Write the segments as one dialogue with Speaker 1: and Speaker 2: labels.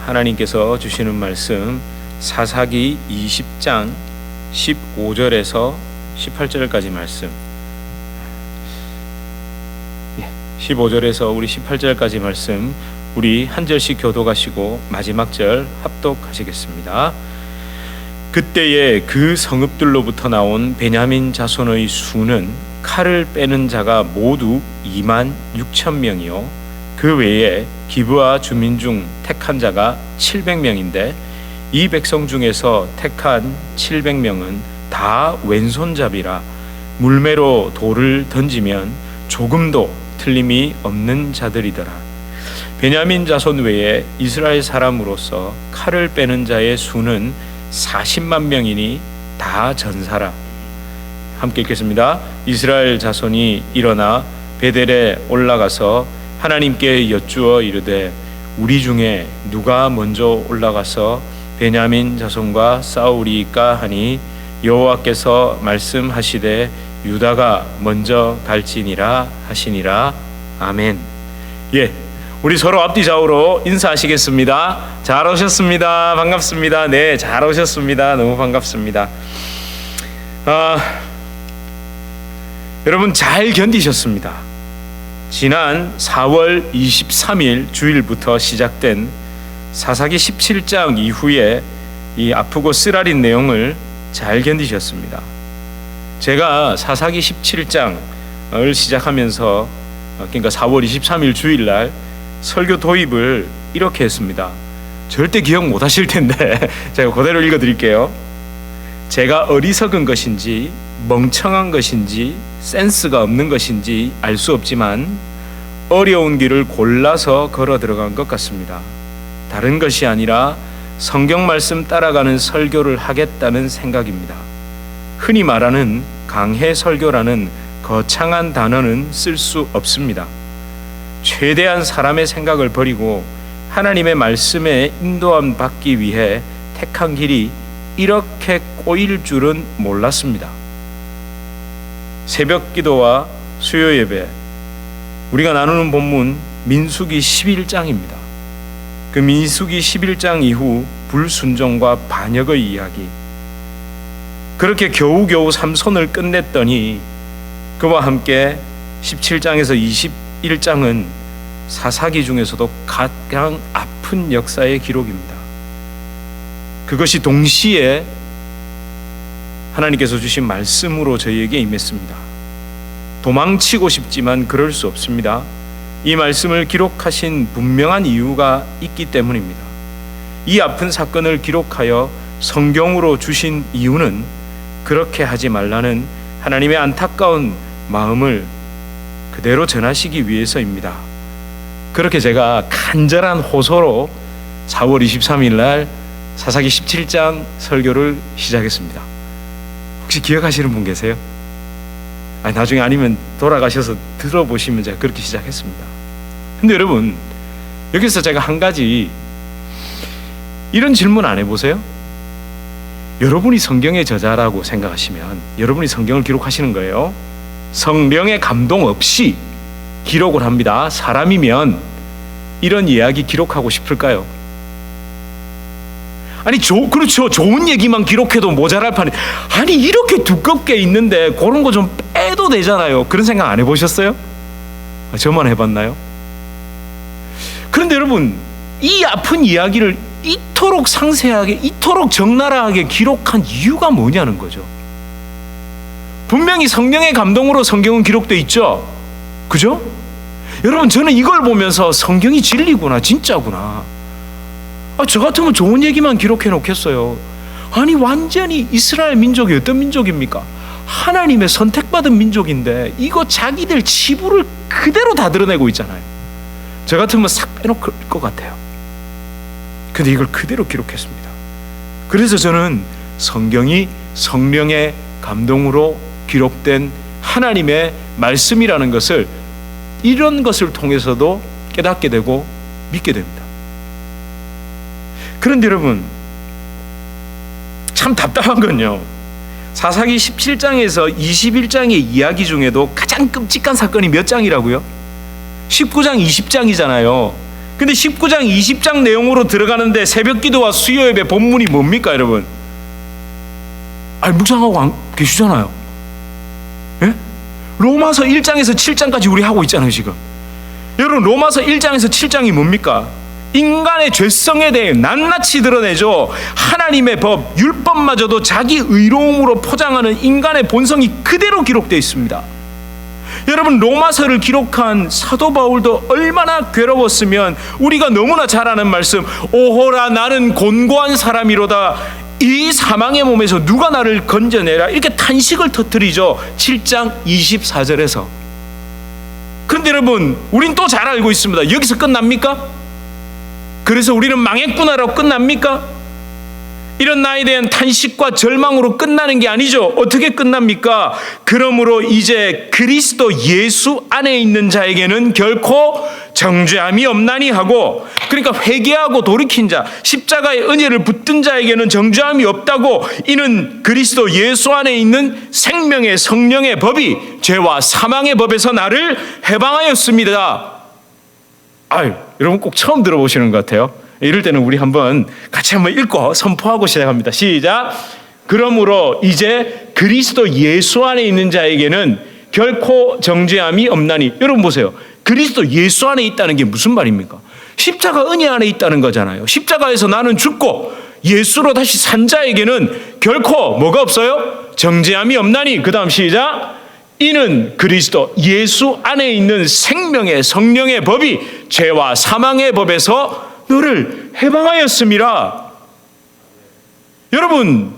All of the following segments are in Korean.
Speaker 1: 하나님께서 주시는 말씀 사사기 20장 15절에서 18절까지 말씀, 15절에서 우리 18절까지 말씀 우리 한 절씩 교독하시고 마지막 절 합독하시겠습니다. 그때에 그 성읍들로부터 나온 베냐민 자손의 수는 칼을 빼는 자가 모두 2만 6천 명이요 그 외에 기브아 주민 중 택한 자가 700명인데 이 백성 중에서 택한 700명은 다 왼손잡이라 물매로 돌을 던지면 조금도 틀림이 없는 자들이더라. 베냐민 자손 외에 이스라엘 사람으로서 칼을 빼는 자의 수는 40만 명이니 다 전사라. 함께 읽겠습니다. 이스라엘 자손이 일어나 베델에 올라가서 하나님께 여쭈어 이르되 우리 중에 누가 먼저 올라가서 베냐민 자손과 싸우리까 하니 여호와께서 말씀하시되 유다가 먼저 갈지니라 하시니라. 아멘. 우리 서로 앞뒤 좌우로 인사하시겠습니다. 잘 오셨습니다. 반갑습니다. 네, 잘 오셨습니다. 너무 반갑습니다. 여러분 잘 견디셨습니다. 지난 4월 23일 주일부터 시작된 사사기 17장 이후에 이 아프고 쓰라린 내용을 잘 견디셨습니다. 제가 사사기 17장을 시작하면서 그러니까 4월 23일 주일날 설교 도입을 이렇게 했습니다. 절대 기억 못 하실 텐데 제가 그대로 읽어드릴게요. 제가 어리석은 것인지 멍청한 것인지 센스가 없는 것인지 알 수 없지만 어려운 길을 골라서 걸어 들어간 것 같습니다. 다른 것이 아니라 성경 말씀 따라가는 설교를 하겠다는 생각입니다. 흔히 말하는 강해 설교라는 거창한 단어는 쓸 수 없습니다. 최대한 사람의 생각을 버리고 하나님의 말씀에 인도함 받기 위해 택한 길이 이렇게 꼬일 줄은 몰랐습니다. 새벽 기도와 수요 예배, 우리가 나누는 본문 민수기 11장입니다. 그 민수기 11장 이후 불순종과 반역의 이야기, 그렇게 겨우겨우 삼손을 끝냈더니 그와 함께 17장에서 21장은 사사기 중에서도 가장 아픈 역사의 기록입니다. 그것이 동시에 하나님께서 주신 말씀으로 저희에게 임했습니다. 도망치고 싶지만 그럴 수 없습니다. 이 말씀을 기록하신 분명한 이유가 있기 때문입니다. 이 아픈 사건을 기록하여 성경으로 주신 이유는 그렇게 하지 말라는 하나님의 안타까운 마음을 그대로 전하시기 위해서입니다. 그렇게 제가 간절한 호소로 4월 23일 날 사사기 17장 설교를 시작했습니다. 혹시 기억하시는 분 계세요? 나중에 아니면 돌아가셔서 들어보시면 제가 그렇게 시작했습니다. 근데 여러분, 여기서 제가 한 가지 이런 질문 안 해보세요? 여러분이 성경의 저자라고 생각하시면 여러분이 성경을 기록하시는 거예요. 성령의 감동 없이 기록을 합니다. 사람이면 이런 이야기 기록하고 싶을까요? 그렇죠. 좋은 얘기만 기록해도 모자랄 판에 이렇게 두껍게 있는데 그런 거 좀 빼도 되잖아요. 그런 생각 안 해보셨어요? 저만 해봤나요? 그런데 여러분, 이 아픈 이야기를 이토록 상세하게, 이토록 적나라하게 기록한 이유가 뭐냐는 거죠. 분명히 성령의 감동으로 성경은 기록되어 있죠. 그죠? 여러분, 저는 이걸 보면서 성경이 진리구나, 진짜구나. 저 같으면 좋은 얘기만 기록해 놓겠어요. 완전히 이스라엘 민족이 어떤 민족입니까? 하나님의 선택받은 민족인데 이거 자기들 치부를 그대로 다 드러내고 있잖아요. 저 같으면 싹 빼놓을 것 같아요. 근데 이걸 그대로 기록했습니다. 그래서 저는 성경이 성령의 감동으로 기록된 하나님의 말씀이라는 것을, 이런 것을 통해서도 깨닫게 되고 믿게 됩니다. 그런데 여러분, 참 답답한 건요, 사사기 17장에서 21장의 이야기 중에도 가장 끔찍한 사건이 몇 장이라고요? 19장 20장이잖아요. 근데 19장 20장 내용으로 들어가는데 새벽기도와 수요예배 본문이 뭡니까 여러분? 아니 묵상하고 안 계시잖아요. 예? 로마서 1장에서 7장까지 우리 하고 있잖아요 지금. 여러분 로마서 1장에서 7장이 뭡니까? 인간의 죄성에 대해 낱낱이 드러내죠. 하나님의 법, 율법마저도 자기 의로움으로 포장하는 인간의 본성이 그대로 기록되어 있습니다. 여러분 로마서를 기록한 사도 바울도 얼마나 괴로웠으면 우리가 너무나 잘 아는 말씀, 오호라 나는 곤고한 사람이로다, 이 사망의 몸에서 누가 나를 건져내라, 이렇게 탄식을 터뜨리죠. 7장 24절에서. 그런데 여러분 우린 또 잘 알고 있습니다. 여기서 끝납니까? 그래서 우리는 망했구나라고 끝납니까? 이런 나에 대한 탄식과 절망으로 끝나는 게 아니죠. 어떻게 끝납니까? 그러므로 이제 그리스도 예수 안에 있는 자에게는 결코 정죄함이 없나니 하고, 그러니까 회개하고 돌이킨 자, 십자가의 은혜를 붙든 자에게는 정죄함이 없다고, 이는 그리스도 예수 안에 있는 생명의 성령의 법이 죄와 사망의 법에서 나를 해방하였습니다. 아유, 여러분 꼭 처음 들어보시는 것 같아요. 이럴 때는 우리 같이 한번 읽고 선포하고 시작합니다. 시작. 그러므로 이제 그리스도 예수 안에 있는 자에게는 결코 정죄함이 없나니. 여러분 보세요. 그리스도 예수 안에 있다는 게 무슨 말입니까? 십자가 은혜 안에 있다는 거잖아요. 십자가에서 나는 죽고 예수로 다시 산 자에게는 결코 뭐가 없어요? 정죄함이 없나니. 그 다음 시작. 이는 그리스도 예수 안에 있는 생명의 성령의 법이 죄와 사망의 법에서 너를 해방하였음이라. 여러분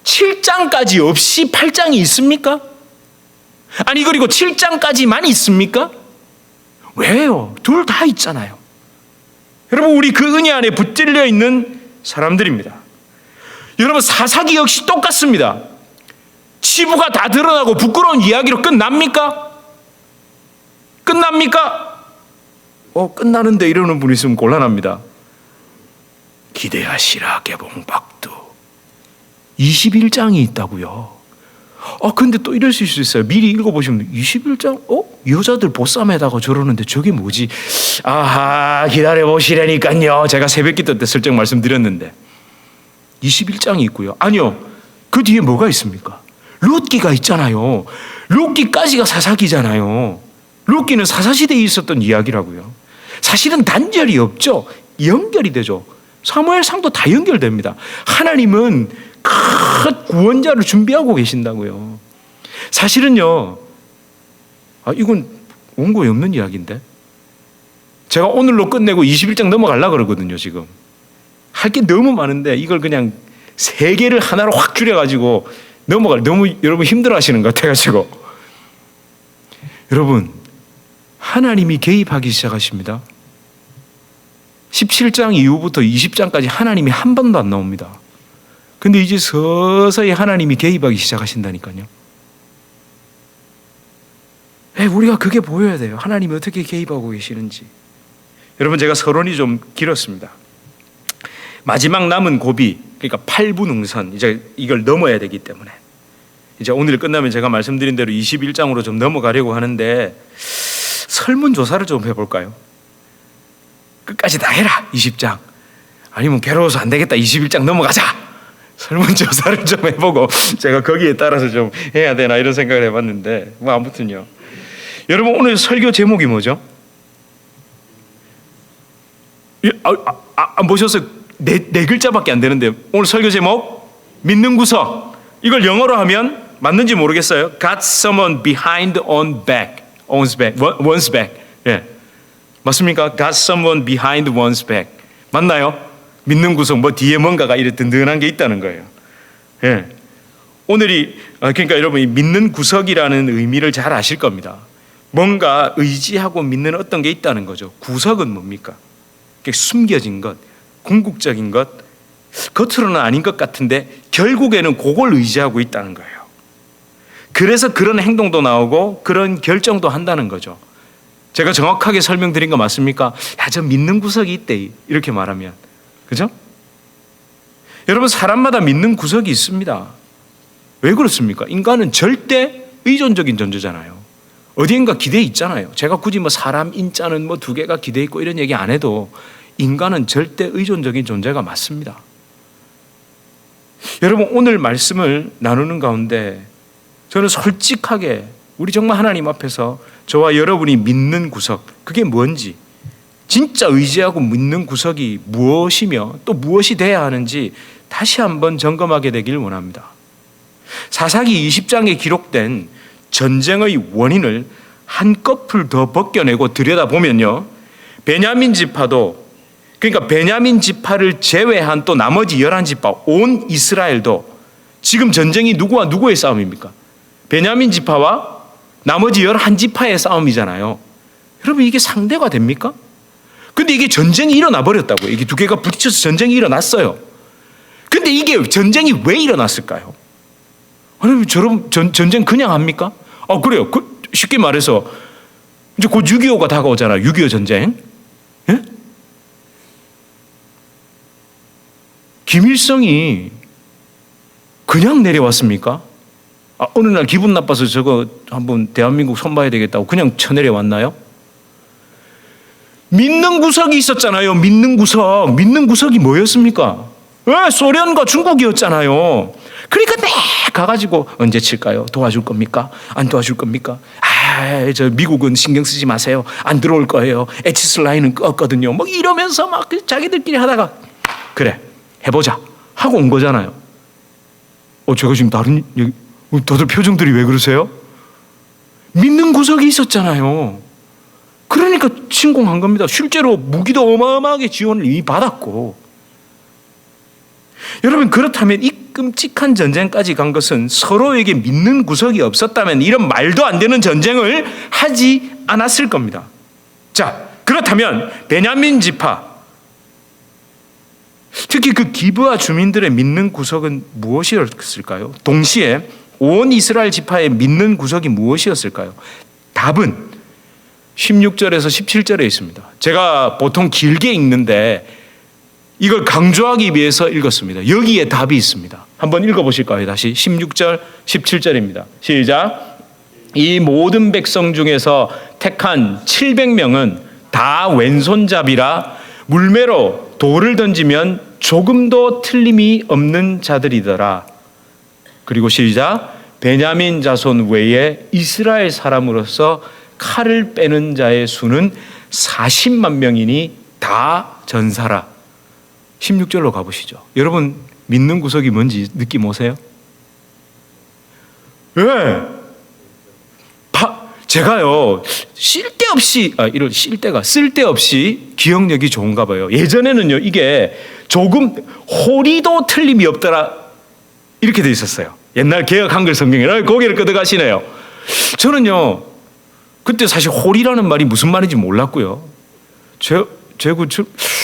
Speaker 1: 7장까지 없이 8장이 있습니까? 아니 그리고 7장까지만 있습니까? 왜요? 둘 다 있잖아요. 여러분 우리 그 은혜 안에 붙들려 있는 사람들입니다. 여러분 사사기 역시 똑같습니다. 치부가 다 드러나고 부끄러운 이야기로 끝납니까? 끝납니까? 끝나는데 이러는 분이 있으면 곤란합니다. 기대하시라 개봉박두 21장이 있다고요. 근데 또 이럴 수 있어요. 미리 읽어보시면 21장? 여자들 보쌈에다가 저러는데 저게 뭐지? 아하, 기다려보시라니까요. 제가 새벽기도 때 슬쩍 말씀드렸는데 21장이 있고요. 아니요, 그 뒤에 뭐가 있습니까? 룻기가 있잖아요. 룻기까지가 사사기잖아요. 룻기는 사사시대에 있었던 이야기라고요. 사실은 단절이 없죠. 연결이 되죠. 사무엘상도 다 연결됩니다. 하나님은 큰 구원자를 준비하고 계신다고요. 사실은요, 이건 원고에 없는 이야기인데 제가 오늘로 끝내고 21장 넘어가려고 그러거든요. 지금 할 게 너무 많은데 이걸 그냥 3개를 하나로 확 줄여가지고 너무 여러분 힘들어 하시는 것 같아가지고. 여러분 하나님이 개입하기 시작하십니다. 17장 이후부터 20장까지 하나님이 한 번도 안 나옵니다. 근데 이제 서서히 하나님이 개입하기 시작하신다니까요. 우리가 그게 보여야 돼요. 하나님이 어떻게 개입하고 계시는지. 여러분 제가 서론이 좀 길었습니다. 마지막 남은 고비, 그러니까 8부 능선, 이제 이걸 넘어야 되기 때문에 이제 오늘 끝나면 제가 말씀드린 대로 21장으로 좀 넘어가려고 하는데 설문조사를 좀 해볼까요? 끝까지 다 해라 20장. 아니면 괴로워서 안 되겠다 21장 넘어가자. 설문조사를 좀 해보고 제가 거기에 따라서 좀 해야 되나 이런 생각을 해봤는데 아무튼요. 여러분 오늘 설교 제목이 뭐죠? 안 보셨어요? 네 글자밖에 안 되는데 오늘 설교 제목 믿는 구석. 이걸 영어로 하면 맞는지 모르겠어요. Got someone behind one's back. 예, 맞습니까? Got someone behind one's back. 맞나요? 믿는 구석 뒤에 뭔가가 이렇게 든든한 게 있다는 거예요. 예. 오늘이 그러니까 여러분이 믿는 구석이라는 의미를 잘 아실 겁니다. 뭔가 의지하고 믿는 어떤 게 있다는 거죠. 구석은 뭡니까? 숨겨진 것, 궁극적인 것, 겉으로는 아닌 것 같은데 결국에는 그걸 의지하고 있다는 거예요. 그래서 그런 행동도 나오고 그런 결정도 한다는 거죠. 제가 정확하게 설명드린 거 맞습니까? 저 믿는 구석이 있대 이렇게 말하면, 그죠? 여러분 사람마다 믿는 구석이 있습니다. 왜 그렇습니까? 인간은 절대 의존적인 존재잖아요. 어디엔가 기대 있잖아요. 제가 굳이 뭐 사람 인자는 뭐 두 개가 기대 있고 이런 얘기 안 해도 인간은 절대 의존적인 존재가 맞습니다. 여러분, 오늘 말씀을 나누는 가운데 저는 솔직하게 우리 정말 하나님 앞에서 저와 여러분이 믿는 구석, 그게 뭔지, 진짜 의지하고 믿는 구석이 무엇이며 또 무엇이 돼야 하는지 다시 한번 점검하게 되길 원합니다. 사사기 20장에 기록된 전쟁의 원인을 한꺼풀 더 벗겨내고 들여다보면요, 베냐민 지파도, 그러니까 베냐민 지파를 제외한 또 나머지 11지파, 온 이스라엘도 지금 전쟁이 누구와 누구의 싸움입니까? 베냐민 지파와 나머지 11지파의 싸움이잖아요. 여러분, 이게 상대가 됩니까? 근데 이게 전쟁이 일어나 버렸다고요. 이게 두 개가 부딪혀서 전쟁이 일어났어요. 근데 이게 전쟁이 왜 일어났을까요? 아니, 여러분, 전쟁 그냥 합니까? 그래요. 쉽게 말해서 이제 곧 6.25가 다가오잖아요. 6.25 전쟁. 예? 김일성이 그냥 내려왔습니까? 어느 날 기분 나빠서 저거 한번 대한민국 손봐야 되겠다고 그냥 쳐내려왔나요? 믿는 구석이 있었잖아요. 믿는 구석. 믿는 구석이 뭐였습니까? 소련과 중국이었잖아요. 그러니까 매 가가지고 언제 칠까요? 도와줄 겁니까? 안 도와줄 겁니까? 저 미국은 신경 쓰지 마세요. 안 들어올 거예요. 에치스 라인은 껐거든요. 뭐 이러면서 막 자기들끼리 하다가 그래 해보자 하고 온 거잖아요. 제가 지금 다른 얘기, 다들 표정들이 왜 그러세요? 믿는 구석이 있었잖아요. 그러니까 침공한 겁니다. 실제로 무기도 어마어마하게 지원을 이미 받았고. 여러분, 그렇다면 이 끔찍한 전쟁까지 간 것은 서로에게 믿는 구석이 없었다면 이런 말도 안 되는 전쟁을 하지 않았을 겁니다. 자, 그렇다면 베냐민 지파, 특히 그 기브아 주민들의 믿는 구석은 무엇이었을까요? 동시에 온 이스라엘 지파의 믿는 구석이 무엇이었을까요? 답은 16절에서 17절에 있습니다. 제가 보통 길게 읽는데 이걸 강조하기 위해서 읽었습니다. 여기에 답이 있습니다. 한번 읽어보실까요? 다시 16절, 17절입니다. 시작. 이 모든 백성 중에서 택한 700명은 다 왼손잡이라 물매로 돌을 던지면 조금도 틀림이 없는 자들이더라. 그리고 시작. 베냐민 자손 외에 이스라엘 사람으로서 칼을 빼는 자의 수는 40만 명이니 다 전사라. 16절로 가보시죠. 여러분, 믿는 구석이 뭔지 느낌 오세요? 왜? 제가요, 쓸데없이 기억력이 좋은가 봐요. 예전에는요, 이게 조금 호리도 틀림이 없더라 이렇게 돼 있었어요. 옛날 개역 한글 성경이라 고개를 끄덕하시네요. 저는요, 그때 사실 호리라는 말이 무슨 말인지 몰랐고요. 제가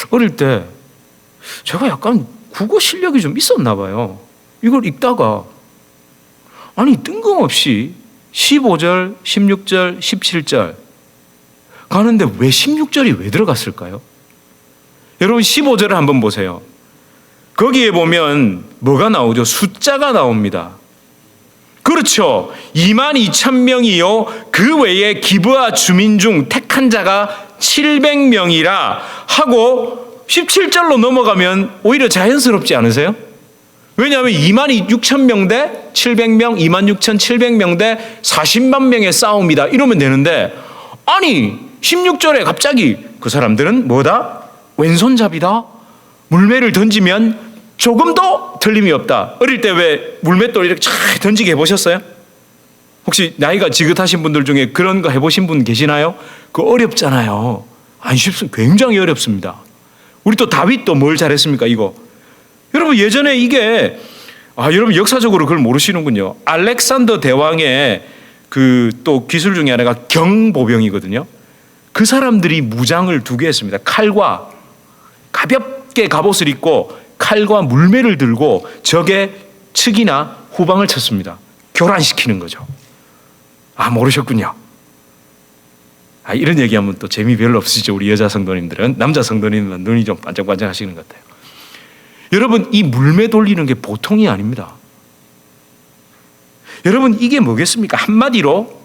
Speaker 1: 어릴 때 제가 약간 국어 실력이 좀 있었나 봐요. 이걸 읽다가 아니 뜬금없이 15절, 16절, 17절 가는데 왜 16절이 왜 들어갔을까요? 여러분 15절을 한번 보세요. 거기에 보면 뭐가 나오죠? 숫자가 나옵니다. 그렇죠. 22,000명이요. 그 외에 기브아 주민 중 택한 자가 700명이라 하고 17절로 넘어가면 오히려 자연스럽지 않으세요? 왜냐하면 26,000명 대 700명, 26,700명 대 40만 명의 싸움이다. 이러면 되는데 아니 16절에 갑자기 그 사람들은 뭐다? 왼손잡이다. 물매를 던지면 조금도 틀림이 없다. 어릴 때 왜 물맷돌 이렇게 쫙 던지게 해보셨어요? 혹시 나이가 지긋하신 분들 중에 그런 거 해보신 분 계시나요? 그거 어렵잖아요. 안 쉽습니다. 굉장히 어렵습니다. 우리 또 다윗도 뭘 잘했습니까? 이거 여러분 예전에 이게 여러분 역사적으로 그걸 모르시는군요. 알렉산더 대왕의 그 또 기술 중에 하나가 경보병이거든요. 그 사람들이 무장을 두 개 했습니다. 칼과 가볍게 갑옷을 입고 칼과 물매를 들고 적의 측이나 후방을 쳤습니다. 교란시키는 거죠. 모르셨군요. 이런 얘기하면 또 재미 별로 없으시죠. 우리 여자 성도님들은. 남자 성도님들은 눈이 좀 반짝반짝 하시는 것 같아요. 여러분 이 물매 돌리는 게 보통이 아닙니다. 여러분 이게 뭐겠습니까? 한마디로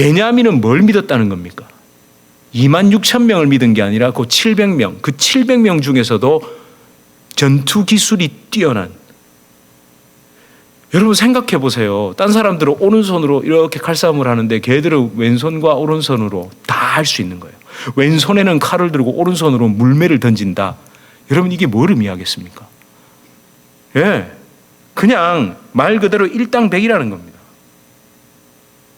Speaker 1: 베냐민은 뭘 믿었다는 겁니까? 2만 6천 명을 믿은 게 아니라 그 700명, 그 700명 중에서도 전투 기술이 뛰어난, 여러분 생각해 보세요. 딴 사람들은 오른손으로 이렇게 칼싸움을 하는데 걔들은 왼손과 오른손으로 다 할 수 있는 거예요. 왼손에는 칼을 들고 오른손으로 물매를 던진다. 여러분 이게 뭘 의미하겠습니까? 예, 그냥 말 그대로 일당백이라는 겁니다.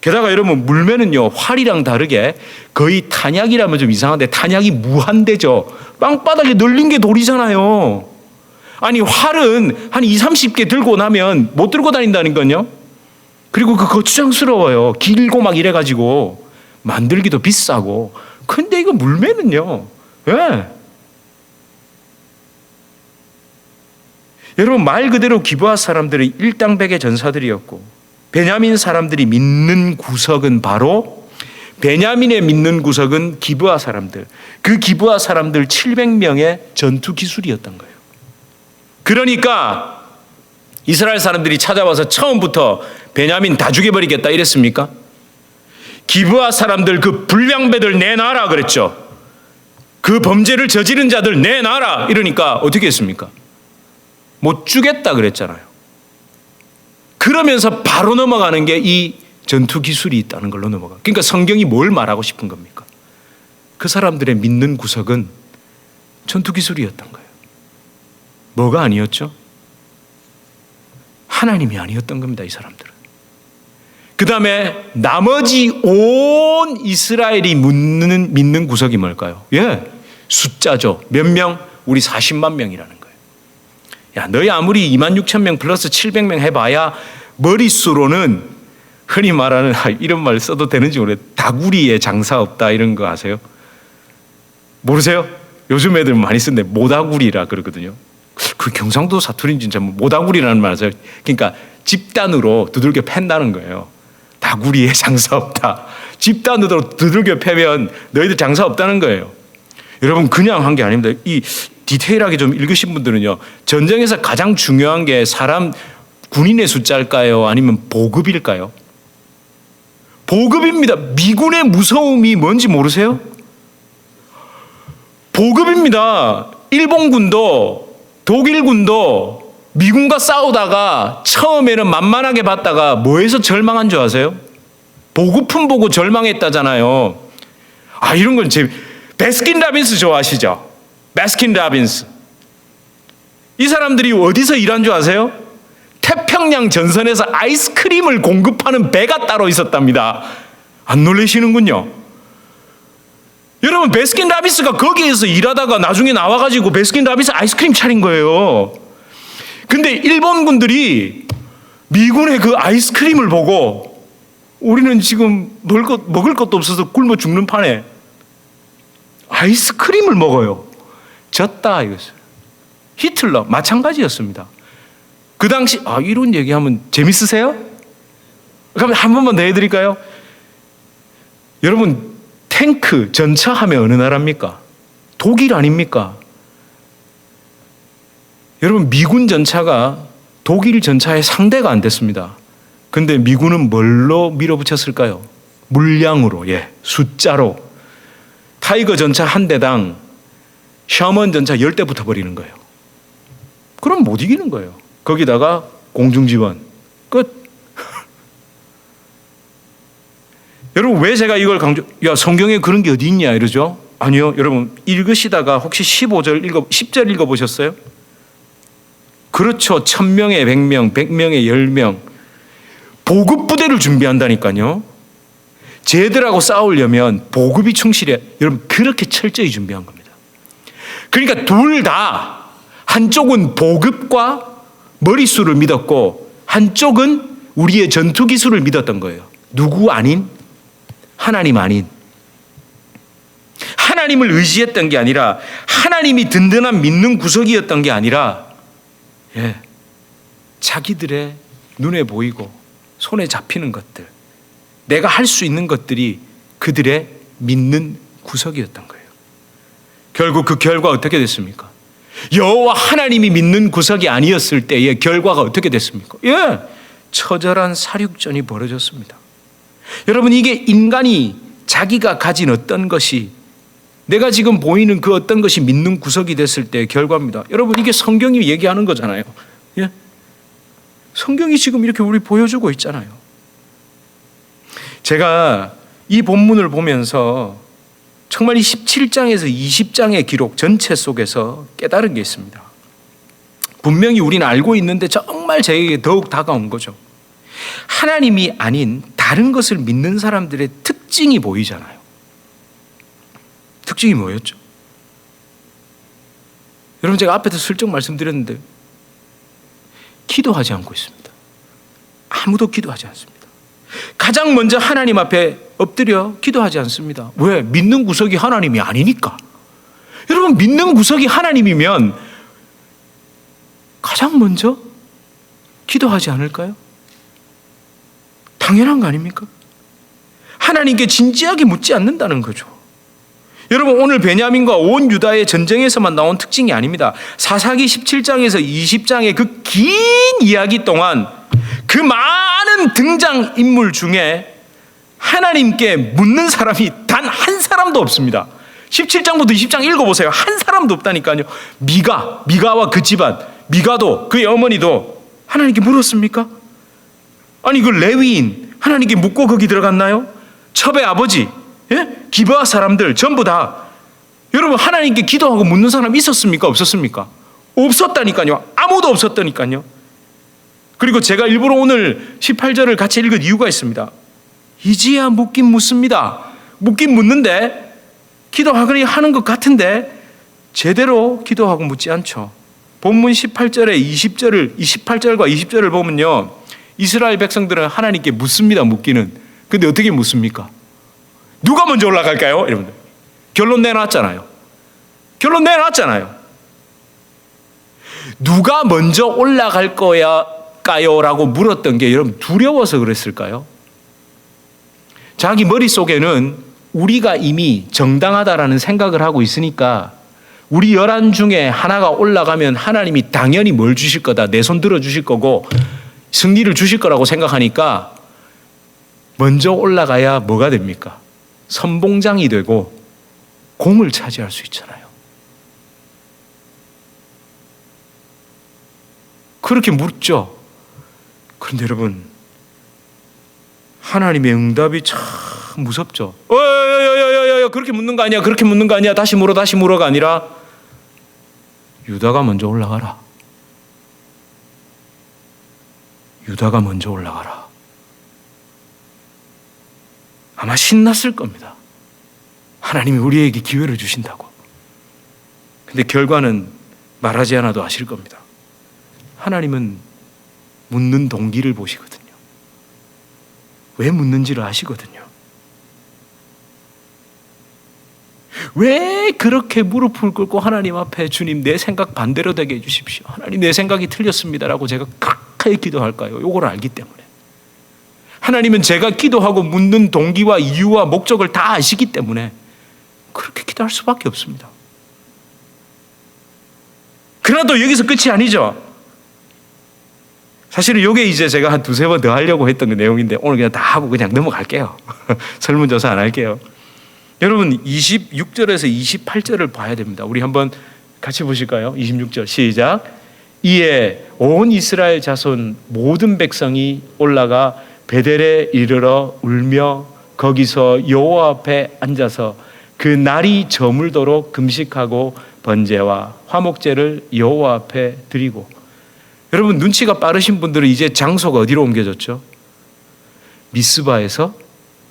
Speaker 1: 게다가 여러분 물매는요, 활이랑 다르게 거의 탄약이라면 좀 이상한데 탄약이 무한대죠. 땅바닥에 널린 게 돌이잖아요. 아니 활은 한 20, 30개 들고 나면 못 들고 다닌다니까요. 그리고 그 거추장스러워요. 길고 막 이래가지고 만들기도 비싸고. 근데 이거 물매는요, 예. 여러분 말 그대로 기브아 사람들이 일당백의 전사들이었고, 베냐민 사람들이 믿는 구석은 바로, 베냐민의 믿는 구석은 기브아 사람들, 그 기브아 사람들 700명의 전투 기술이었던 거예요. 그러니까 이스라엘 사람들이 찾아와서 처음부터 베냐민 다 죽여버리겠다 이랬습니까? 기브아 사람들 그 불량배들 내놔라 그랬죠. 그 범죄를 저지른 자들 내놔라 이러니까 어떻게 했습니까? 못 주겠다 그랬잖아요. 그러면서 바로 넘어가는 게 이 전투 기술이 있다는 걸로 넘어가. 그러니까 성경이 뭘 말하고 싶은 겁니까? 그 사람들의 믿는 구석은 전투 기술이었던 거예요. 뭐가 아니었죠? 하나님이 아니었던 겁니다, 이 사람들은. 그 다음에 나머지 온 이스라엘이 믿는 구석이 뭘까요? 예, 숫자죠. 몇 명? 우리 40만 명이라는 거예요. 야, 너희 아무리 2만 6천 명 플러스 700명 해봐야 머릿수로는 흔히 말하는, 이런 말 써도 되는지 모르겠어요. 다구리에 장사 없다 이런 거 아세요? 모르세요? 요즘 애들 많이 쓰는데 모다구리라 그러거든요. 그 경상도 사투리인지 진짜 모다구리라는 말 아세요? 그러니까 집단으로 두들겨 팬다는 거예요. 다구리에 장사 없다. 집단으로 두들겨 패면 너희들 장사 없다는 거예요. 여러분 그냥 한 게 아닙니다. 이 디테일하게 좀 읽으신 분들은요, 전쟁에서 가장 중요한 게 사람 군인의 숫자일까요? 아니면 보급일까요? 보급입니다. 미군의 무서움이 뭔지 모르세요? 보급입니다. 일본군도 독일군도 미군과 싸우다가 처음에는 만만하게 봤다가 뭐에서 절망한 줄 아세요? 보급품 보고 절망했다잖아요. 아, 이런 건 베스킨 라빈스 좋아하시죠? 베스킨 라빈스. 이 사람들이 어디서 일한 줄 아세요? 태평양 전선에서 아이스크림을 공급하는 배가 따로 있었답니다. 안 놀라시는군요. 여러분 베스킨 라빈스가 거기에서 일하다가 나중에 나와가지고 베스킨 라빈스 아이스크림 차린 거예요. 근데 일본군들이 미군의 그 아이스크림을 보고 우리는 지금 먹을 것도 없어서 굶어 죽는 판에 아이스크림을 먹어요. 졌다 이것을. 히틀러 마찬가지였습니다. 그 당시 이런 얘기하면 재밌으세요? 그럼 한 번만 더 해드릴까요? 여러분 탱크 전차 하면 어느 나라입니까? 독일 아닙니까? 여러분 미군 전차가 독일 전차의 상대가 안 됐습니다. 근데 미군은 뭘로 밀어붙였을까요? 물량으로, 숫자로. 타이거 전차 한 대당 셔먼 전차 10대 붙어버리는 거예요. 그럼 못 이기는 거예요. 거기다가 공중지원 끝. 여러분 왜 제가 이걸 성경에 그런 게 어디 있냐 이러죠? 아니요. 여러분 읽으시다가 혹시 10절 읽어보셨어요? 그렇죠. 1000명에 100명, 100명에 10명. 보급부대를 준비한다니까요. 쟤들하고 싸우려면 보급이 충실해. 여러분 그렇게 철저히 준비한 겁니다. 그러니까 둘 다, 한쪽은 보급과 머릿수를 믿었고 한쪽은 우리의 전투 기술을 믿었던 거예요. 누구 아닌? 하나님 아닌. 하나님을 의지했던 게 아니라, 하나님이 든든한 믿는 구석이었던 게 아니라, 자기들의 눈에 보이고 손에 잡히는 것들, 내가 할 수 있는 것들이 그들의 믿는 구석이었던 거예요. 결국 그 결과 어떻게 됐습니까? 여호와 하나님이 믿는 구석이 아니었을 때의 결과가 어떻게 됐습니까? 처절한 사륙전이 벌어졌습니다. 여러분, 이게 인간이 자기가 가진 어떤 것이, 내가 지금 보이는 그 어떤 것이 믿는 구석이 됐을 때의 결과입니다. 여러분, 이게 성경이 얘기하는 거잖아요. 예? 성경이 지금 이렇게 우리 보여주고 있잖아요. 제가 이 본문을 보면서 정말 이 17장에서 20장의 기록 전체 속에서 깨달은 게 있습니다. 분명히 우리는 알고 있는데 정말 저에게 더욱 다가온 거죠. 하나님이 아닌 다른 것을 믿는 사람들의 특징이 보이잖아요. 특징이 뭐였죠? 여러분, 제가 앞에서 슬쩍 말씀드렸는데 기도하지 않고 있습니다. 아무도 기도하지 않습니다. 가장 먼저 하나님 앞에 엎드려 기도하지 않습니다. 왜? 믿는 구석이 하나님이 아니니까. 여러분, 믿는 구석이 하나님이면 가장 먼저 기도하지 않을까요? 당연한 거 아닙니까? 하나님께 진지하게 묻지 않는다는 거죠. 여러분, 오늘 베냐민과 온 유다의 전쟁에서만 나온 특징이 아닙니다. 사사기 17장에서 20장의 그 긴 이야기 동안 그 많은 등장인물 중에 하나님께 묻는 사람이 단 한 사람도 없습니다. 17장부터 20장 읽어보세요. 한 사람도 없다니까요. 미가와 그 집안, 미가도 그의 어머니도 하나님께 물었습니까? 아니, 그 레위인 하나님께 묻고 거기 들어갔나요? 첩의 아버지, 기브아 사람들 전부 다, 여러분, 하나님께 기도하고 묻는 사람 있었습니까? 없었습니까? 없었다니까요. 아무도 없었다니까요. 그리고 제가 일부러 오늘 18절을 같이 읽은 이유가 있습니다. 이제야 묻긴 묻습니다. 묻긴 묻는데, 기도하거니 하는 것 같은데 제대로 기도하고 묻지 않죠. 본문 18절에 28절과 20절을 보면요, 이스라엘 백성들은 하나님께 묻습니다. 묻기는. 근데 어떻게 묻습니까? 누가 먼저 올라갈까요? 여러분들, 결론 내놨잖아요. 누가 먼저 올라갈 거야까요? 라고 물었던 게 여러분 두려워서 그랬을까요? 자기 머릿속에는 우리가 이미 정당하다라는 생각을 하고 있으니까 우리 11 중에 하나가 올라가면 하나님이 당연히 뭘 주실 거다, 내 손 들어 주실 거고 승리를 주실 거라고 생각하니까 먼저 올라가야 뭐가 됩니까? 선봉장이 되고 공을 차지할 수 있잖아요. 그렇게 묻죠. 그런데 여러분, 하나님의 응답이 참 무섭죠. 그렇게 묻는 거 아니야, 그렇게 묻는 거 아니야, 다시 물어가 아니라 유다가 먼저 올라가라. 유다가 먼저 올라가라. 아마 신났을 겁니다. 하나님이 우리에게 기회를 주신다고. 근데 결과는 말하지 않아도 아실 겁니다. 하나님은 묻는 동기를 보시거든요. 왜 묻는지를 아시거든요. 왜 그렇게 무릎을 꿇고 하나님 앞에 주님, 내 생각 반대로 되게 해주십시오, 하나님 내 생각이 틀렸습니다라고 제가 그렇게 기도할까요? 요걸 알기 때문에. 하나님은 제가 기도하고 묻는 동기와 이유와 목적을 다 아시기 때문에 그렇게 기도할 수밖에 없습니다. 그러나 또 여기서 끝이 아니죠. 사실은 이게 이제 제가 한 두세 번 더 하려고 했던 그 내용인데 오늘 그냥 다 하고 그냥 넘어갈게요. 설문조사 안 할게요. 여러분, 26절에서 28절을 봐야 됩니다. 우리 한번 같이 보실까요? 26절 시작. 이에 온 이스라엘 자손 모든 백성이 올라가 베델에 이르러 울며 거기서 여호와 앞에 앉아서 그 날이 저물도록 금식하고 번제와 화목제를 여호와 앞에 드리고. 여러분, 눈치가 빠르신 분들은 이제 장소가 어디로 옮겨졌죠? 미스바에서,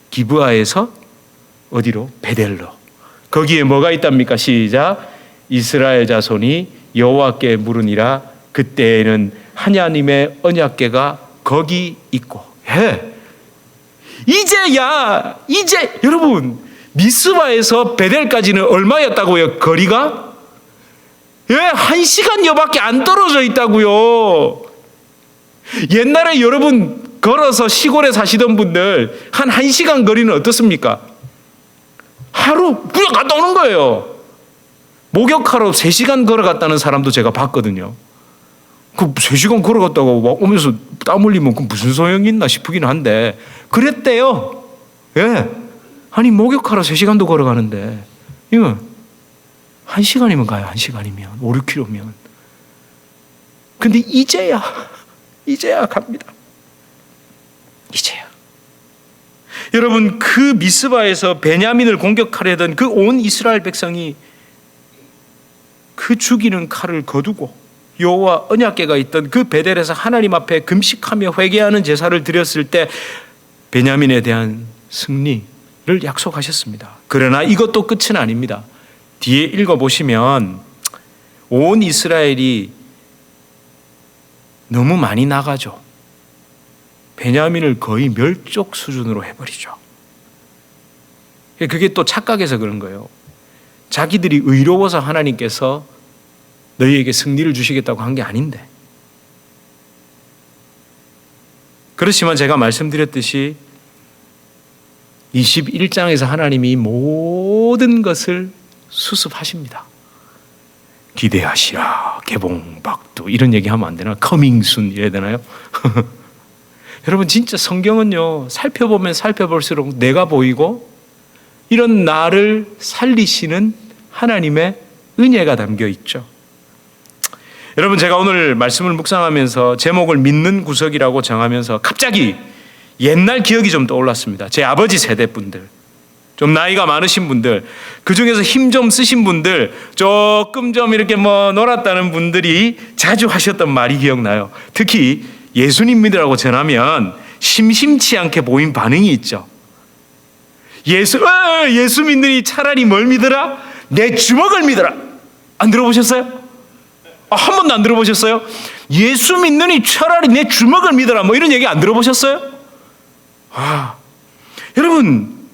Speaker 1: 기브아에서 어디로? 베델로. 거기에 뭐가 있답니까? 시작. 이스라엘 자손이 여호와께 물으니라. 그때에는 하나님의 언약궤가 거기 있고. 이제 여러분, 미스바에서 베델까지는 얼마였다고요? 거리가? 1시간여밖에 안 떨어져 있다고요. 옛날에 여러분 걸어서 시골에 사시던 분들 한 1시간 거리는 어떻습니까? 하루 그냥 갔다 오는 거예요. 목욕하러 3시간 걸어갔다는 사람도 제가 봤거든요. 그 3시간 걸어갔다가 오면서 땀 흘리면 그 무슨 소용이 있나 싶긴 한데 그랬대요. 예. 아니 목욕하러 3시간도 걸어가는데 이거 1시간이면 가요. 1시간이면 5, 6km면. 근데 이제야 갑니다. 이제야. 여러분, 그 미스바에서 베냐민을 공격하려던 그 온 이스라엘 백성이 그 죽이는 칼을 거두고 여호와 언약궤가 있던 그 베델에서 하나님 앞에 금식하며 회개하는 제사를 드렸을 때 베냐민에 대한 승리를 약속하셨습니다. 그러나 이것도 끝은 아닙니다. 뒤에 읽어보시면 온 이스라엘이 너무 많이 나가죠. 베냐민을 거의 멸족 수준으로 해버리죠. 그게 또 착각해서 그런 거예요. 자기들이 의로워서 하나님께서 너희에게 승리를 주시겠다고 한 게 아닌데. 그렇지만 제가 말씀드렸듯이 21장에서 하나님이 모든 것을 수습하십니다. 기대하시라, 개봉박두 이런 얘기하면 안 되나? 커밍순 이래야 되나요? 여러분, 진짜 성경은요, 살펴보면 살펴볼수록 내가 보이고 이런 나를 살리시는 하나님의 은혜가 담겨 있죠. 여러분, 제가 오늘 말씀을 묵상하면서 제목을 믿는 구석이라고 정하면서 갑자기 옛날 기억이 좀 떠올랐습니다. 제 아버지 세대 분들, 좀 나이가 많으신 분들, 그 중에서 힘 좀 쓰신 분들, 조금 좀 이렇게 놀았다는 분들이 자주 하셨던 말이 기억나요. 특히 예수님 믿으라고 전하면 심심치 않게 보인 반응이 있죠. 예수 믿느니 차라리 뭘 믿어라? 내 주먹을 믿어라. 안 들어보셨어요? 한 번도 안 들어보셨어요? 예수 믿느니 차라리 내 주먹을 믿어라. 이런 얘기 안 들어보셨어요? 여러분,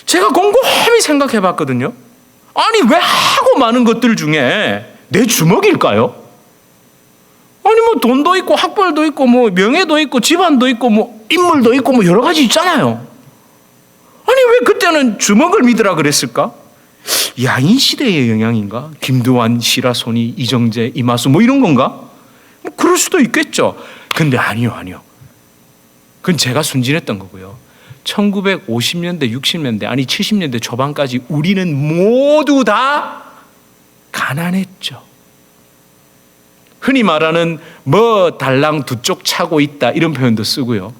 Speaker 1: 제가 곰곰이 생각해 봤거든요. 아니, 왜 하고 많은 것들 중에 내 주먹일까요? 아니, 돈도 있고 학벌도 있고 명예도 있고 집안도 있고 인물도 있고 여러 가지 있잖아요. 아니, 왜 그때는 주먹을 믿으라 그랬을까? 야인 시대의 영향인가? 김두한, 시라소니, 이정재, 이마수 이런 건가? 그럴 수도 있겠죠. 근데 아니요. 그건 제가 순진했던 거고요. 1950년대, 60년대, 아니 70년대 초반까지 우리는 모두 다 가난했죠. 흔히 말하는 달랑 두 쪽 차고 있다 이런 표현도 쓰고요.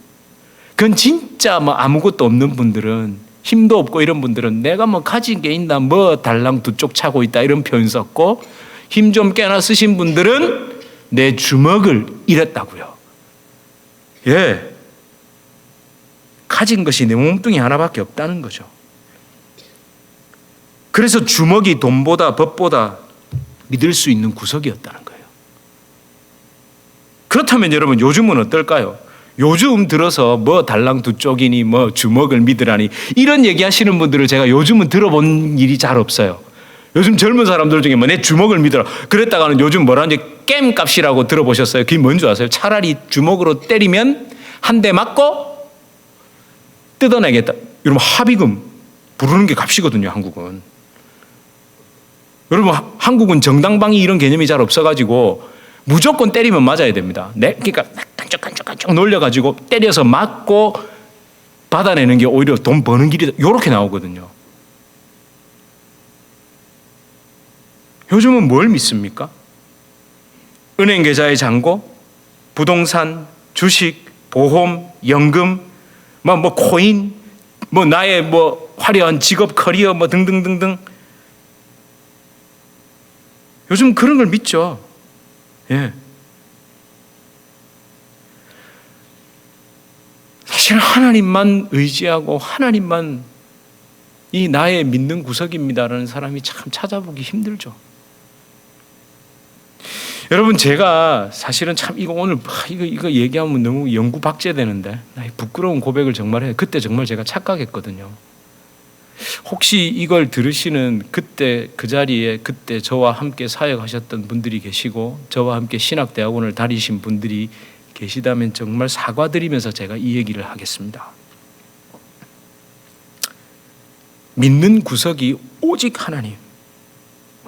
Speaker 1: 그건 진짜 아무것도 없는 분들은, 힘도 없고 이런 분들은 내가 가진 게 있나 달랑 두 쪽 차고 있다 이런 표현 썼고, 힘 좀 꽤나 쓰신 분들은 내 주먹을 잃었다고요. 예. 가진 것이 내 몸뚱이 하나밖에 없다는 거죠. 그래서 주먹이 돈보다 법보다 믿을 수 있는 구석이었다는 거예요. 그렇다면 여러분, 요즘은 어떨까요? 요즘 들어서 달랑 두 쪽이니 주먹을 믿으라니 이런 얘기하시는 분들을 제가 요즘은 들어본 일이 잘 없어요. 요즘 젊은 사람들 중에 내 주먹을 믿어라 그랬다가는 요즘 뭐라는지 겜값이라고 들어보셨어요? 그게 뭔지 아세요? 차라리 주먹으로 때리면 한 대 맞고 뜯어내겠다. 여러분, 합의금 부르는 게 값이거든요, 한국은. 여러분, 한국은 정당방위 이런 개념이 잘 없어가지고 무조건 때리면 맞아야 됩니다. 그러니까 깐쩍깐쩍 놀려가지고 때려서 맞고 받아내는 게 오히려 돈 버는 길이다. 이렇게 나오거든요. 요즘은 뭘 믿습니까? 은행 계좌의 잔고, 부동산, 주식, 보험, 연금, 코인, 나의 화려한 직업, 커리어, 등등등등. 요즘 그런 걸 믿죠. 예. 사실 하나님만 의지하고 하나님만 이 나의 믿는 구석입니다라는 사람이 참 찾아보기 힘들죠. 여러분, 제가 사실은 참 오늘 이거 얘기하면 너무 연구 박제되는데 부끄러운 고백을 정말 해요. 그때 정말 제가 착각했거든요. 혹시 이걸 들으시는 그때 그 자리에 그때 저와 함께 사역하셨던 분들이 계시고 저와 함께 신학대학원을 다니신 분들이 계시다면 정말 사과드리면서 제가 이 얘기를 하겠습니다. 믿는 구석이 오직 하나님,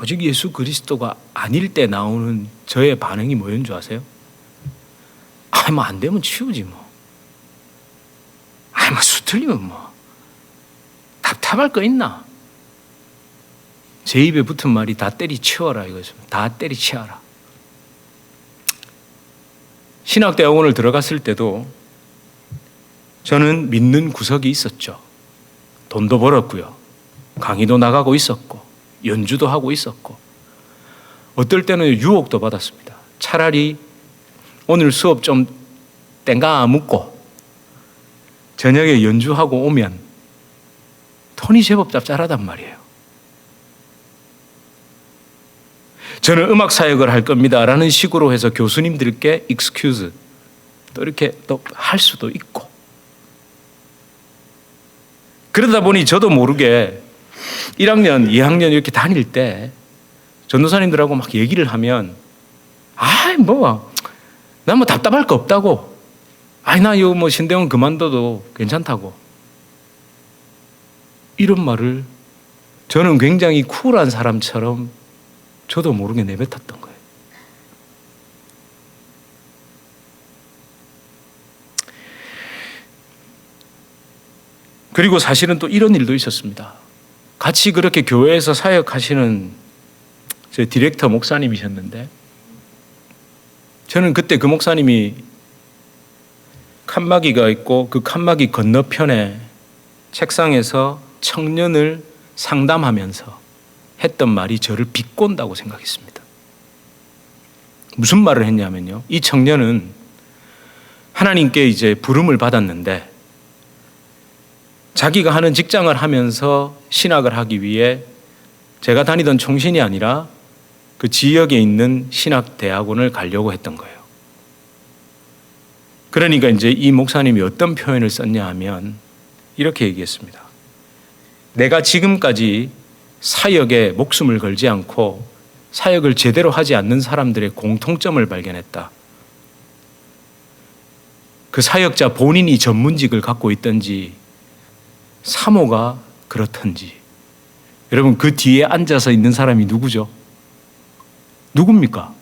Speaker 1: 오직 예수 그리스도가 아닐 때 나오는 저의 반응이 뭐였는 줄 아세요? 안 되면 치우지 수 틀리면 뭐 답답할 거 있나? 제 입에 붙은 말이 다 때리치워라 이거죠. 다 때리치워라. 신학대학원을 들어갔을 때도 저는 믿는 구석이 있었죠. 돈도 벌었고요. 강의도 나가고 있었고 연주도 하고 있었고 어떨 때는 유혹도 받았습니다. 차라리 오늘 수업 좀 땡가 묻고 저녁에 연주하고 오면 돈이 제법 짭짤하단 말이에요. 저는 음악 사역을 할 겁니다 라는 식으로 해서 교수님들께 excuse 또 이렇게 또 할 수도 있고 그러다 보니 저도 모르게 1학년, 2학년 이렇게 다닐 때 전도사님들하고 막 얘기를 하면 난 뭐 답답할 거 없다고 나 이거 뭐 신대원 그만둬도 괜찮다고 이런 말을 저는 굉장히 쿨한 사람처럼 저도 모르게 내뱉었던 거예요. 그리고 사실은 또 이런 일도 있었습니다. 같이 그렇게 교회에서 사역하시는 제 디렉터 목사님이셨는데 저는 그때 그 목사님이 칸막이가 있고 그 칸막이 건너편에 책상에서 청년을 상담하면서 했던 말이 저를 비꼰다고 생각했습니다. 무슨 말을 했냐면요. 이 청년은 하나님께 이제 부름을 받았는데 자기가 하는 직장을 하면서 신학을 하기 위해 제가 다니던 총신이 아니라 그 지역에 있는 신학대학원을 가려고 했던 거예요. 그러니까 이제 이 목사님이 어떤 표현을 썼냐 하면 이렇게 얘기했습니다. 내가 지금까지 사역에 목숨을 걸지 않고 사역을 제대로 하지 않는 사람들의 공통점을 발견했다. 그 사역자 본인이 전문직을 갖고 있든지 사모가 그렇든지 여러분 그 뒤에 앉아서 있는 사람이 누구죠? 누굽니까?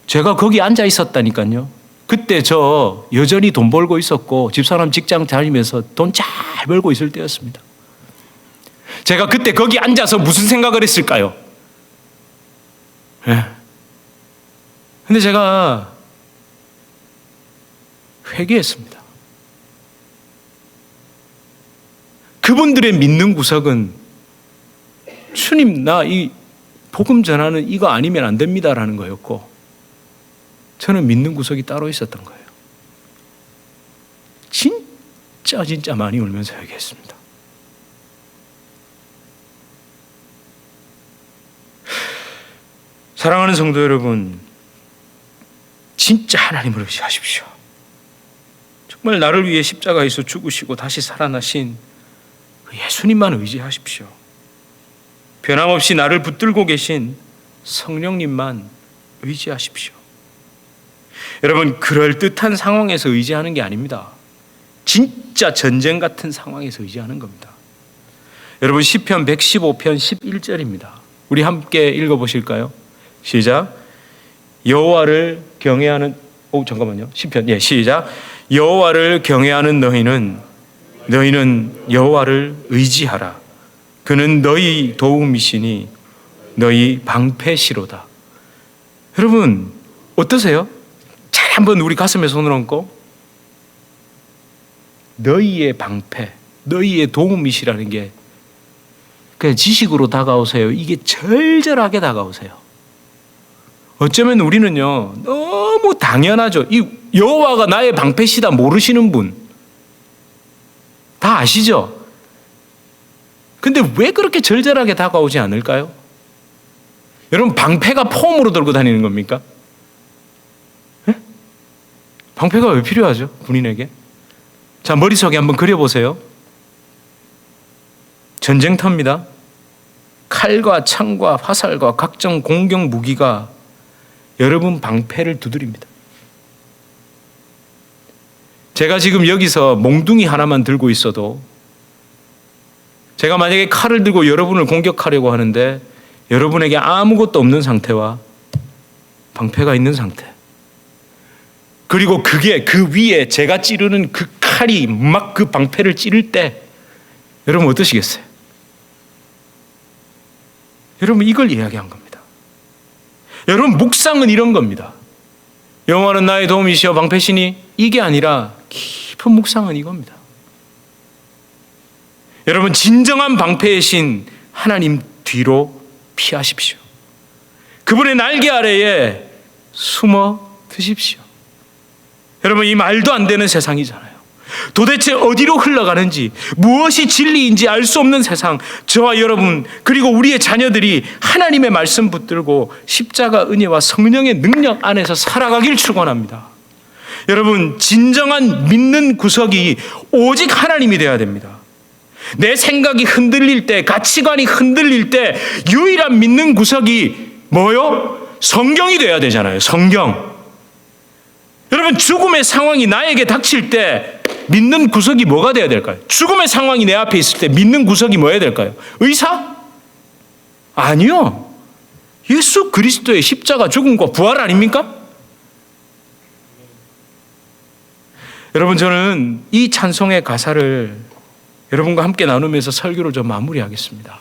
Speaker 1: 제가 거기 앉아 있었다니까요. 그때 저 여전히 돈 벌고 있었고 집사람 직장 다니면서 돈 잘 벌고 있을 때였습니다. 제가 그때 거기 앉아서 무슨 생각을 했을까요? 근데 제가 회개했습니다. 그분들의 믿는 구석은 주님 나 이 복음 전하는 이거 아니면 안 됩니다라는 거였고 저는 믿는 구석이 따로 있었던 거예요. 진짜 많이 울면서 회개했습니다. 사랑하는 성도 여러분, 진짜 하나님을 의지하십시오. 정말 나를 위해 십자가에서 죽으시고 다시 살아나신 예수님만 의지하십시오. 변함없이 나를 붙들고 계신 성령님만 의지하십시오. 여러분, 그럴듯한 상황에서 의지하는 게 아닙니다. 진짜 전쟁 같은 상황에서 의지하는 겁니다. 여러분, 시편 115편 11절입니다. 우리 함께 읽어보실까요? 시작. 여호와를 경외하는 시편 시작. 여호와를 경외하는 너희는 여호와를 의지하라. 그는 너희 도움이시니 너희 방패시로다. 여러분 어떠세요? 잘 한번 우리 가슴에 손을 얹고 너희의 방패, 너희의 도움이시라는 게 그냥 지식으로 다가오세요? 이게 절절하게 다가오세요? 어쩌면 우리는요 너무 당연하죠. 이 여호와가 나의 방패시다 모르시는 분 다 아시죠? 근데 왜 그렇게 절절하게 다가오지 않을까요? 여러분 방패가 폼으로 들고 다니는 겁니까? 네? 방패가 왜 필요하죠? 군인에게? 자, 머릿속에 한번 그려보세요. 전쟁터입니다. 칼과 창과 화살과 각종 공격 무기가 여러분 방패를 두드립니다. 제가 지금 여기서 몽둥이 하나만 들고 있어도 제가 만약에 칼을 들고 여러분을 공격하려고 하는데 여러분에게 아무것도 없는 상태와 방패가 있는 상태, 그리고 그게 그 위에 제가 찌르는 그 칼이 막 그 방패를 찌를 때 여러분 어떠시겠어요? 여러분 이걸 이야기한 겁니다. 여러분 묵상은 이런 겁니다. 여호와는 나의 도움이시여 방패시니 이게 아니라 깊은 묵상은 이겁니다. 여러분 진정한 방패의 신 하나님 뒤로 피하십시오. 그분의 날개 아래에 숨어 드십시오. 여러분 이 말도 안 되는 세상이잖아요. 도대체 어디로 흘러가는지 무엇이 진리인지 알 수 없는 세상, 저와 여러분 그리고 우리의 자녀들이 하나님의 말씀 붙들고 십자가 은혜와 성령의 능력 안에서 살아가길 축원합니다. 여러분 진정한 믿는 구석이 오직 하나님이 되어야 됩니다. 내 생각이 흔들릴 때, 가치관이 흔들릴 때 유일한 믿는 구석이 뭐요? 성경이 돼야 되잖아요. 성경. 여러분 죽음의 상황이 나에게 닥칠 때 믿는 구석이 뭐가 돼야 될까요? 죽음의 상황이 내 앞에 있을 때 믿는 구석이 뭐여야 될까요? 의사? 아니요. 예수 그리스도의 십자가 죽음과 부활 아닙니까? 여러분 저는 이 찬송의 가사를 여러분과 함께 나누면서 설교를 좀 마무리하겠습니다.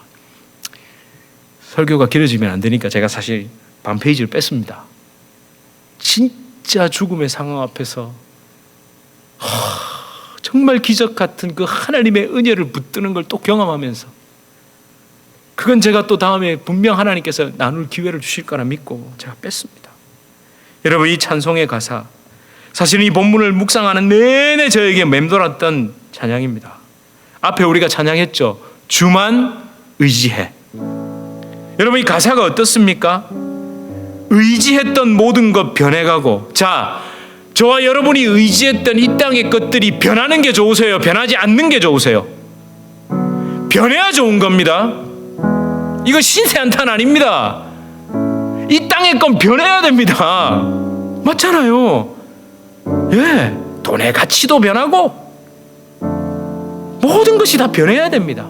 Speaker 1: 설교가 길어지면 안 되니까 제가 사실 반 페이지를 뺐습니다. 진짜 죽음의 상황 앞에서 정말 기적 같은 그 하나님의 은혜를 붙드는 걸 또 경험하면서 그건 제가 또 다음에 분명 하나님께서 나눌 기회를 주실 거라 믿고 제가 뺐습니다. 여러분 이 찬송의 가사 사실 이 본문을 묵상하는 내내 저에게 맴돌았던 찬양입니다. 앞에 우리가 찬양했죠. 주만 의지해. 여러분 이 가사가 어떻습니까? 의지했던 모든 것 변해가고, 자 저와 여러분이 의지했던 이 땅의 것들이 변하는 게 좋으세요? 변하지 않는 게 좋으세요? 변해야 좋은 겁니다. 이거 신세 한탄 아닙니다. 이 땅의 건 변해야 됩니다. 맞잖아요. 예, 돈의 가치도 변하고 모든 것이 다 변해야 됩니다.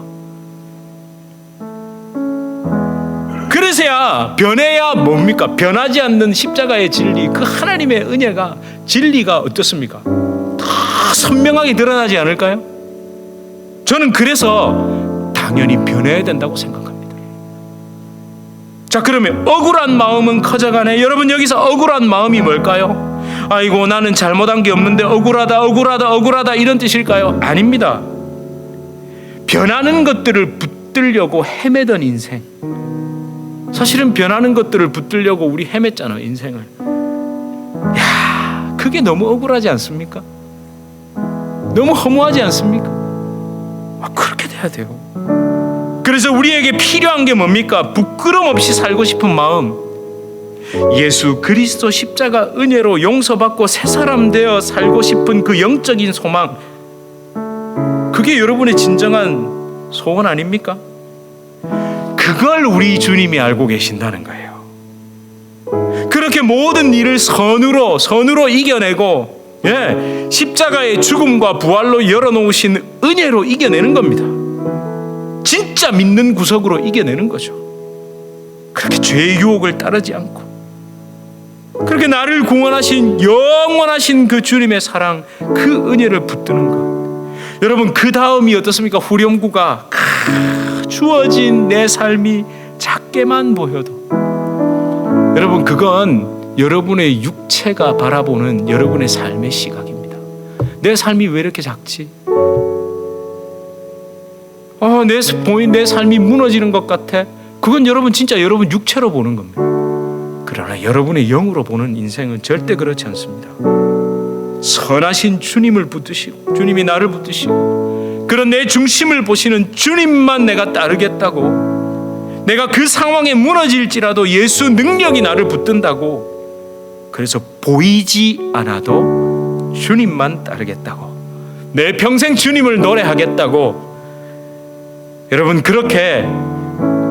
Speaker 1: 그래서야 변해야 뭡니까? 변하지 않는 십자가의 진리, 그 하나님의 은혜가 진리가 어떻습니까? 다 선명하게 드러나지 않을까요? 저는 그래서 당연히 변해야 된다고 생각합니다. 자 그러면 억울한 마음은 커져가네. 여러분 여기서 억울한 마음이 뭘까요? 아이고 나는 잘못한 게 없는데 억울하다 이런 뜻일까요? 아닙니다. 변하는 것들을 붙들려고 헤매던 인생, 사실은 변하는 것들을 붙들려고 우리 헤맸잖아요. 인생을. 야, 그게 너무 억울하지 않습니까? 너무 허무하지 않습니까? 그렇게 돼야 돼요. 그래서 우리에게 필요한 게 뭡니까? 부끄럼 없이 살고 싶은 마음, 예수 그리스도 십자가 은혜로 용서받고 새 사람 되어 살고 싶은 그 영적인 소망, 그게 여러분의 진정한 소원 아닙니까? 그걸 우리 주님이 알고 계신다는 거예요. 그렇게 모든 일을 선으로 이겨내고, 예, 십자가의 죽음과 부활로 열어놓으신 은혜로 이겨내는 겁니다. 진짜 믿는 구석으로 이겨내는 거죠. 그렇게 죄의 유혹을 따르지 않고, 그렇게 나를 구원하신 영원하신 그 주님의 사랑, 그 은혜를 붙드는 것. 여러분 그 다음이 어떻습니까? 후렴구가 주어진 내 삶이 작게만 보여도, 여러분 그건 여러분의 육체가 바라보는 여러분의 삶의 시각입니다. 내 삶이 왜 이렇게 작지? 내 삶이 무너지는 것 같아. 그건 여러분 진짜 여러분 육체로 보는 겁니다. 그러나 여러분의 영으로 보는 인생은 절대 그렇지 않습니다. 선하신 주님을 붙드시고, 주님이 나를 붙드시고, 그런 내 중심을 보시는 주님만 내가 따르겠다고, 내가 그 상황에 무너질지라도 예수 능력이 나를 붙든다고, 그래서 보이지 않아도 주님만 따르겠다고, 내 평생 주님을 노래하겠다고, 여러분 그렇게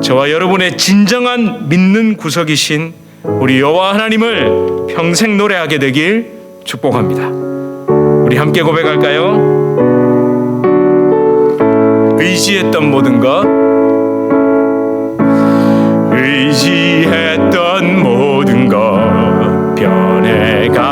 Speaker 1: 저와 여러분의 진정한 믿는 구석이신 우리 여호와 하나님을 평생 노래하게 되길 축복합니다. 우리 함께 고백할까요? 의지했던 모든 것, 의지했던 모든 것 변해가고,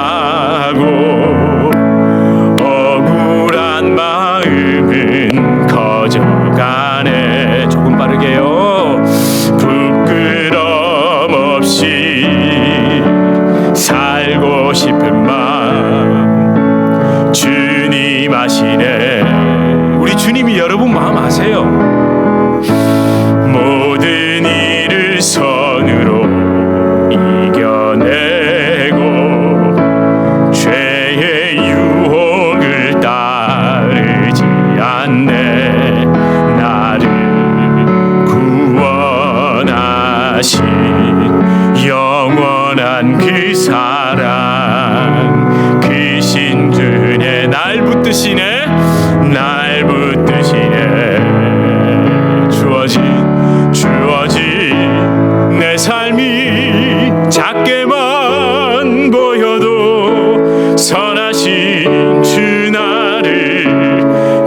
Speaker 1: 보고 싶은 마음 주님 아시네. 우리 주님이 여러분 마음 아세요. 모든 일을 선으로 이겨내고 죄의 유혹을 따르지 않네. 나를 구원하신 영원한 그 사랑, 그 신준에 날 붙드시네. 날 붙드시네. 주어진 내 삶이 작게만 보여도 선하신 주 나를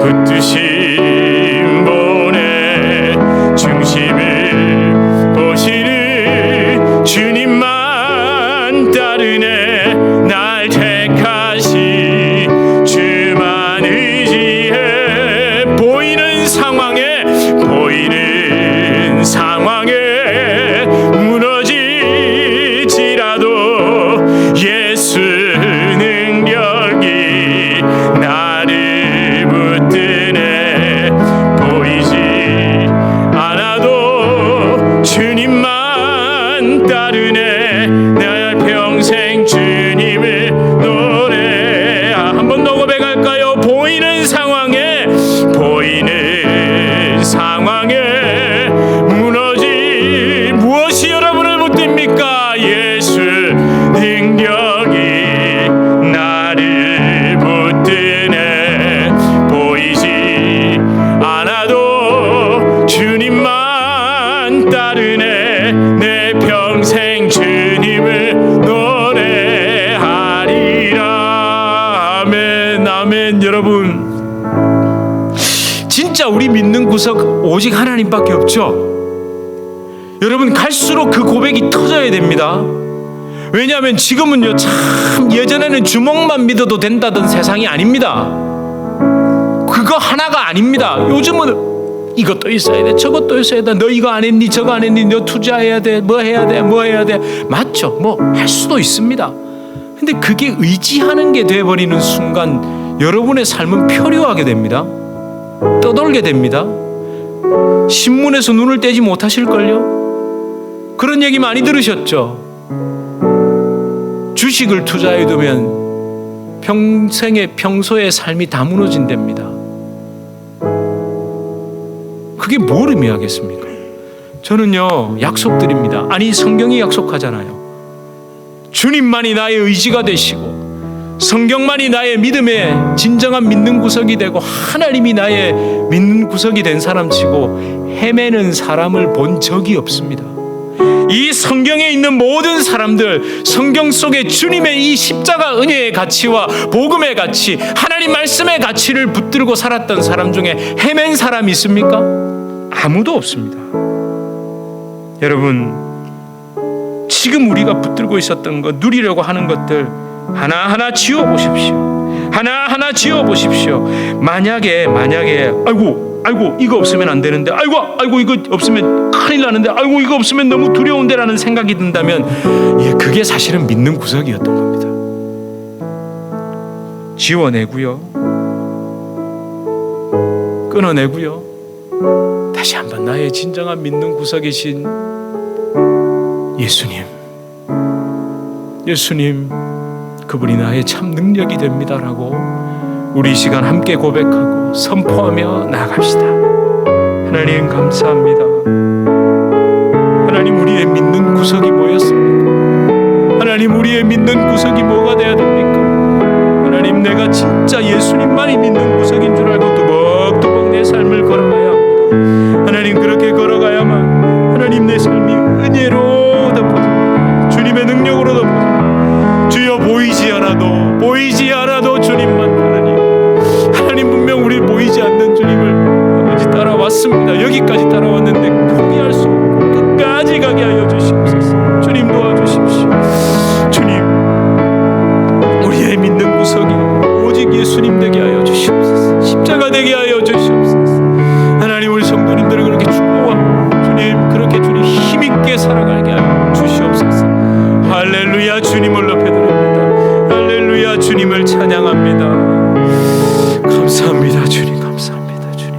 Speaker 1: 붙드신 분의 중심을 보시는 주님만 따르네. 날 택하신 주만 의지해. 보이는 상황에 무너질지라도 예수 능력이 나를 붙드네. 보이지 않아도 주님만 따르네. 내 평생 주님을 노래. 한번 더 고백할까요? 보이는 상황에 무너질 무엇이 여러분을 붙듭니까? 예수 능력이 나를 붙드네. 보이지 않아도 주님만 따르네. 내 평생 주님을 노래하리라. 아멘, 아멘. 여러분, 진짜 우리 믿는 구석 오직 하나님밖에 없죠. 여러분, 갈수록 그 고백이 터져야 됩니다. 왜냐하면 지금은요, 참 예전에는 주먹만 믿어도 된다던 세상이 아닙니다. 그거 하나가 아닙니다. 요즘은 이것도 있어야 돼, 저것도 있어야 돼. 너 이거 안 했니, 저거 안 했니, 너 투자해야 돼, 뭐 해야 돼, 뭐 해야 돼. 맞죠? 뭐 할 수도 있습니다. 근데 그게 의지하는 게 돼버리는 순간 여러분의 삶은 표류하게 됩니다. 떠돌게 됩니다. 신문에서 눈을 떼지 못하실걸요. 그런 얘기 많이 들으셨죠. 주식을 투자해두면 평소의 삶이 다 무너진답니다. 그게 뭘 의미하겠습니까? 저는요, 약속드립니다. 아니, 성경이 약속하잖아요. 주님만이 나의 의지가 되시고 성경만이 나의 믿음의 진정한 믿는 구석이 되고 하나님이 나의 믿는 구석이 된 사람치고 헤매는 사람을 본 적이 없습니다. 이 성경에 있는 모든 사람들, 성경 속에 주님의 이 십자가 은혜의 가치와 복음의 가치, 하나님 말씀의 가치를 붙들고 살았던 사람 중에 헤맨 사람이 있습니까? 아무도 없습니다. 여러분, 지금 우리가 붙들고 있었던 것, 누리려고 하는 것들 하나하나 지워보십시오. 하나하나 지워보십시오. 만약에 아이고 이거 없으면 안 되는데, 아이고 이거 없으면 큰일 나는데, 아이고 이거 없으면 너무 두려운데 라는 생각이 든다면 그게 사실은 믿는 구석이었던 겁니다. 지워내고요, 끊어내고요, 다시 한번 나의 진정한 믿는 구석이신 예수님, 그분이 나의 참 능력이 됩니다라고 우리 이 시간 함께 고백하고 선포하며 나아갑시다. 하나님 감사합니다. 하나님, 우리의 믿는 구석이 뭐였습니까? 하나님, 우리의 믿는 구석이 뭐가 되어야 됩니까? 하나님, 내가 진짜 예수님만이 믿는 구석인 줄 알고 두벅두벅 내 삶을 걸어가야 합니다. 하나님, 그렇게 걸어가야만 하나님 내 삶이 은혜로 덮어집니다. 주님의 능력으로 덮어집니다. 주여, 보이지 않아도 주님만 하나님 분명 우리 보이지 않는 주님을 아버지 따라왔습니다. 여기까지 따라왔는데 포기할 수 없고 끝까지 가게 하여 주시옵소서. 주님 도와주십시오. 주님, 우리의 믿는 구석이 오직 예수님 되게 하여 주시옵소서. 십자가 되게 하여 주시옵소서. 하나님, 우리 성도님들을 그렇게 축복하고 주님, 그렇게 주님 힘있게 살아가게 하여 주시옵소서. 할렐루야. 주님을 높여드립니다. 주님을 찬양합니다. 감사합니다 주님, 감사합니다 주님.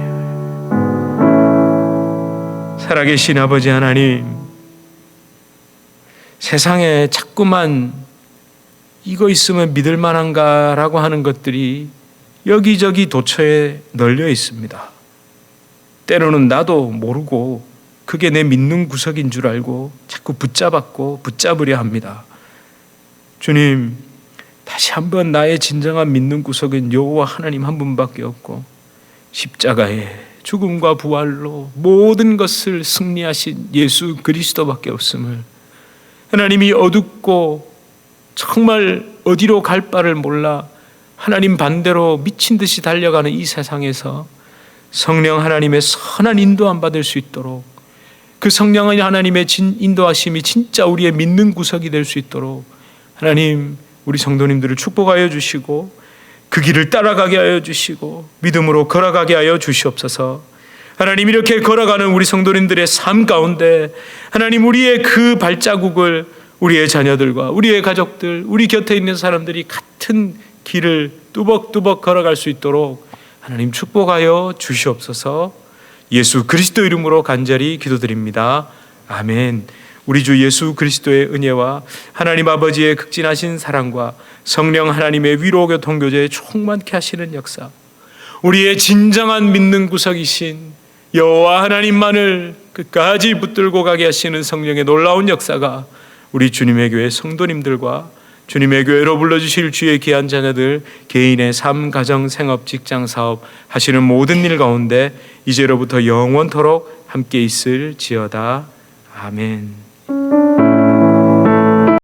Speaker 1: 살아계신 아버지 하나님, 세상에 자꾸만 이거 있으면 믿을 만한가 라고 하는 것들이 여기저기 도처에 널려 있습니다. 때로는 나도 모르고 그게 내 믿는 구석인 줄 알고 자꾸 붙잡으려 합니다. 주님, 다시 한번 나의 진정한 믿는 구석은 여호와 하나님 한 분밖에 없고 십자가에 죽음과 부활로 모든 것을 승리하신 예수 그리스도밖에 없음을, 하나님이 어둡고 정말 어디로 갈 바를 몰라 하나님 반대로 미친 듯이 달려가는 이 세상에서 성령 하나님의 선한 인도함 받을 수 있도록, 그 성령의 하나님의 인도하심이 진짜 우리의 믿는 구석이 될 수 있도록 하나님, 우리 성도님들을 축복하여 주시고 그 길을 따라가게 하여 주시고 믿음으로 걸어가게 하여 주시옵소서. 하나님, 이렇게 걸어가는 우리 성도님들의 삶 가운데 하나님, 우리의 그 발자국을 우리의 자녀들과 우리의 가족들, 우리 곁에 있는 사람들이 같은 길을 뚜벅뚜벅 걸어갈 수 있도록 하나님 축복하여 주시옵소서. 예수 그리스도 이름으로 간절히 기도드립니다. 아멘. 우리 주 예수 그리스도의 은혜와 하나님 아버지의 극진하신 사랑과 성령 하나님의 위로 교통교제에 충만케 하시는 역사, 우리의 진정한 믿는 구석이신 여호와 하나님만을 끝까지 붙들고 가게 하시는 성령의 놀라운 역사가 우리 주님의 교회 성도님들과 주님의 교회로 불러주실 주의 귀한 자녀들 개인의 삶, 가정, 생업, 직장, 사업 하시는 모든 일 가운데 이제로부터 영원토록 함께 있을지어다. 아멘.